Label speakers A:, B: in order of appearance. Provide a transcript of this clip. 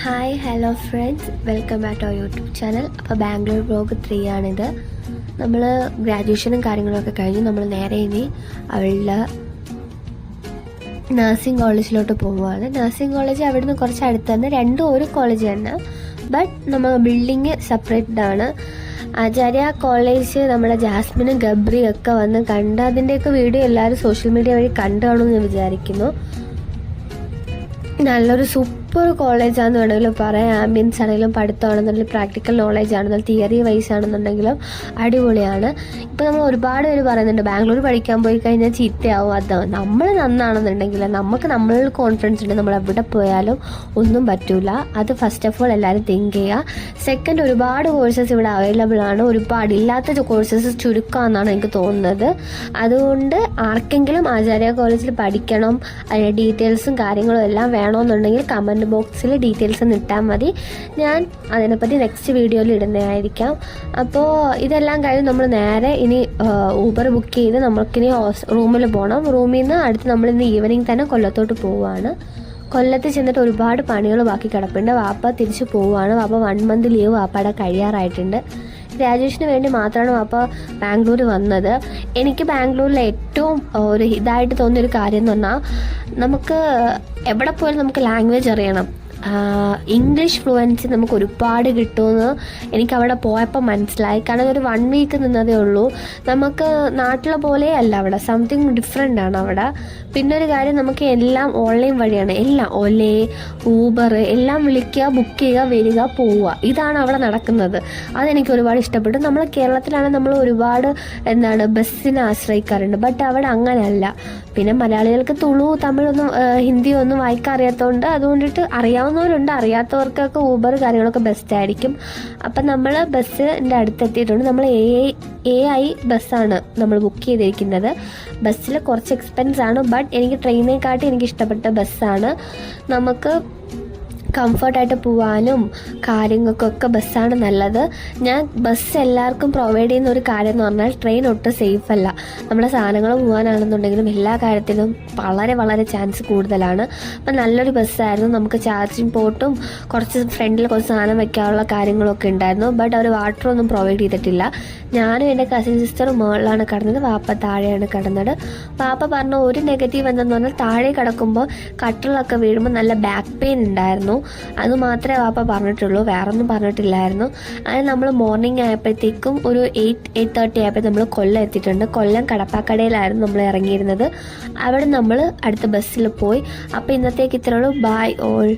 A: Hi hello friends, welcome back to our YouTube channel. അപ്പോൾ Bangalore vlog 3 ആണിത്. നമ്മൾ ഗ്രാജുവേഷനും കാര്യങ്ങളൊക്കെ കഴിഞ്ഞ് നമ്മൾ നേരെ ഇനി അവളുടെ നഴ്സിംഗ് കോളേജിലോട്ട് പോവുകയാണ്. നഴ്സിംഗ് കോളേജ് അവിടുന്ന് കുറച്ച് അടുത്ത് തന്നെ, രണ്ടും ഒരു കോളേജ് തന്നെ, ബട്ട് നമ്മൾ ബിൽഡിങ് സെപ്പറേറ്റഡ് ആണ്. ആചാര്യ കോളേജ് നമ്മുടെ ജാസ്മിനും ഗബ്രിയും ഒക്കെ വന്ന് കണ്ട്, അതിൻ്റെയൊക്കെ വീഡിയോ എല്ലാവരും സോഷ്യൽ മീഡിയ വഴി കണ്ടു കാണുമെന്ന് വിചാരിക്കുന്നു. നല്ലൊരു സൂപ്പർ കോളേജാണെന്ന് വേണമെങ്കിലും പറയാം. ആംബിയൻസ് ആണെങ്കിലും പഠിത്തമാണെന്നുണ്ടെങ്കിലും പ്രാക്ടിക്കൽ നോളേജ് ആണെന്നുണ്ടെങ്കിലും തിയറി വൈസ് ആണെന്നുണ്ടെങ്കിലും അടിപൊളിയാണ്. ഇപ്പോൾ നമ്മൾ ഒരുപാട് പേര് പറയുന്നുണ്ട് ബാംഗ്ലൂർ പഠിക്കാൻ പോയി കഴിഞ്ഞാൽ ചീത്തയാവും. അത് നമ്മൾ നന്നാണെന്നുണ്ടെങ്കിൽ നമുക്ക് നമ്മളിൽ കോൺഫിഡൻസ് ഉണ്ട്, നമ്മൾ എവിടെ പോയാലും ഒന്നും പറ്റൂല. അത് ഫസ്റ്റ് ഓഫ് ഓൾ എല്ലാവരും തിങ്ക് ചെയ്യുക. സെക്കൻഡ്, ഒരുപാട് കോഴ്സസ് ഇവിടെ അവൈലബിൾ ആണ്. ഒരുപാട് ഇല്ലാത്ത കോഴ്സസ് ചുരുക്കമെന്നാണ് എനിക്ക് തോന്നുന്നത്. അതുകൊണ്ട് ആർക്കെങ്കിലും ആചാര്യ കോളേജിൽ പഠിക്കണം, അതിൻ്റെ ഡീറ്റെയിൽസും കാര്യങ്ങളും എല്ലാം വേണമെന്നുണ്ടെങ്കിൽ കമൻറ്റ് ബോക്സിൽ ഡീറ്റെയിൽസ് ഇട്ടാൽ മതി. ഞാൻ അതിനെപ്പറ്റി നെക്സ്റ്റ് വീഡിയോയിൽ ഇടുന്നതായിരിക്കാം. അപ്പോൾ ഇതെല്ലാം കഴിഞ്ഞ് നമ്മൾ നേരെ ഇനി ഊബർ ബുക്ക് ചെയ്ത് നമ്മൾക്കിനി റൂമിൽ പോകണം. റൂമിൽ നിന്ന് അടുത്ത് നമ്മളിന്ന് ഈവനിങ് തന്നെ കൊല്ലത്തോട്ട് പോവുകയാണ്. കൊല്ലത്ത് ചെന്നിട്ട് ഒരുപാട് പണികൾ ബാക്കി കിടപ്പുണ്ട്. വാപ്പ തിരിച്ച് പോവുകയാണ്. വാപ്പ 1 മന്ത് ലീവ് വാപ്പയുടെ കഴിയാറായിട്ടുണ്ട്. ഗ്രാജുവേഷന് വേണ്ടി മാത്രമാണ് വാപ്പ ബാംഗ്ലൂർ വന്നത്. എനിക്ക് ബാംഗ്ലൂരിൽ ഏറ്റവും ഒരു ഇതായിട്ട് തോന്നിയൊരു കാര്യം എന്ന് പറഞ്ഞാൽ, നമുക്ക് എവിടെ പോയാലും നമുക്ക് ലാംഗ്വേജ് അറിയണം. ഇംഗ്ലീഷ് ഫ്ലുവൻസി നമുക്ക് ഒരുപാട് കിട്ടുമെന്ന് എനിക്ക് അവിടെ പോയപ്പോൾ മനസ്സിലായി. കാരണം ഒരു 1 വീക്ക് നിന്നതേ ഉള്ളൂ. നമുക്ക് നാട്ടിലെ പോലെ അല്ല അവിടെ, സംതിങ് ഡിഫറെൻ്റ് ആണ് അവിടെ. പിന്നെ ഒരു കാര്യം, നമുക്ക് എല്ലാം ഓൺലൈൻ വഴിയാണ്. എല്ലാം ഒലേ, ഊബർ എല്ലാം വിളിക്കുക, ബുക്ക് ചെയ്യുക, വരിക, പോവുക, ഇതാണ് അവിടെ നടക്കുന്നത്. അതെനിക്ക് ഒരുപാട് ഇഷ്ടപ്പെട്ടു. നമ്മൾ കേരളത്തിലാണെങ്കിൽ നമ്മൾ ഒരുപാട് ബസ്സിനെ ആശ്രയിക്കാറുണ്ട്. ബട്ട് അവിടെ അങ്ങനെയല്ല. പിന്നെ മലയാളികൾക്ക് തുളു, തമിഴൊന്നും ഹിന്ദി ഒന്നും വായിക്കാൻ അറിയാത്തതുകൊണ്ട് അതുകൊണ്ടിട്ട് അറിയാവുന്നവരുണ്ട്, അറിയാത്തവർക്കൊക്കെ ഊബർ കാര്യങ്ങളൊക്കെ ബെസ്റ്റ് ആയിരിക്കും. അപ്പം നമ്മൾ ബസ്സിൻ്റെ അടുത്തെത്തിയിട്ടുണ്ട്. നമ്മൾ AI ബസ്സാണ് നമ്മൾ ബുക്ക് ചെയ്തിരിക്കുന്നത്. ബസ്സിൽ കുറച്ച് എക്സ്പെൻസ് ആണ്, ബട്ട് എനിക്ക് ട്രെയിനിനെക്കാട്ടി എനിക്ക് ഇഷ്ടപ്പെട്ട ബസ്സാണ്. നമുക്ക് കംഫർട്ടായിട്ട് പോകാനും കാര്യങ്ങൾക്കൊക്കെ ബസ്സാണ് നല്ലത്. ഞാൻ ബസ് എല്ലാവർക്കും പ്രൊവൈഡ് ചെയ്യുന്ന ഒരു കാര്യം എന്ന് പറഞ്ഞാൽ, ട്രെയിൻ ഒട്ടും സേഫ് അല്ല. നമ്മുടെ സാധനങ്ങൾ പോകാനാണെന്നുണ്ടെങ്കിലും എല്ലാ കാര്യത്തിലും വളരെ വളരെ ചാൻസ് കൂടുതലാണ്. അപ്പം നല്ലൊരു ബസ്സായിരുന്നു. നമുക്ക് ചാർജിങ് പോർട്ടും കുറച്ച് ഫ്രണ്ടിൽ കുറച്ച് സാധനം വെക്കാനുള്ള കാര്യങ്ങളൊക്കെ ഉണ്ടായിരുന്നു. ബട്ട് അവർ വാട്ടറൊന്നും പ്രൊവൈഡ് ചെയ്തിട്ടില്ല. ഞാനും എൻ്റെ കസിൻ സിസ്റ്ററും മുകളിലാണ് കിടന്നത്, വാപ്പ താഴെയാണ് കിടന്നത്. വാപ്പ പറഞ്ഞ ഒരു നെഗറ്റീവ് എന്തെന്ന് പറഞ്ഞാൽ, താഴെ കിടക്കുമ്പോൾ കട്ടിലൊക്കെ വീഴുമ്പോൾ നല്ല ബാക്ക് പെയിൻ ഉണ്ടായിരുന്നു. അത് മാത്രമേ വാപ്പ പറഞ്ഞിട്ടുള്ളൂ, വേറൊന്നും പറഞ്ഞിട്ടില്ലായിരുന്നു. അത് നമ്മൾ മോർണിംഗ് ആയപ്പോഴത്തേക്കും ഒരു 8:30 ആയപ്പോൾ നമ്മൾ കൊല്ലം എത്തിയിട്ടുണ്ട്. കൊല്ലം കടപ്പാക്കടയിലായിരുന്നു നമ്മൾ ഇറങ്ങിയിരുന്നത്. അവിടെ നമ്മൾ അടുത്ത ബസ്സിൽ പോയി. അപ്പോൾ ഇന്നത്തേക്ക് ഇത്രയുള്ളൂ. Bye all.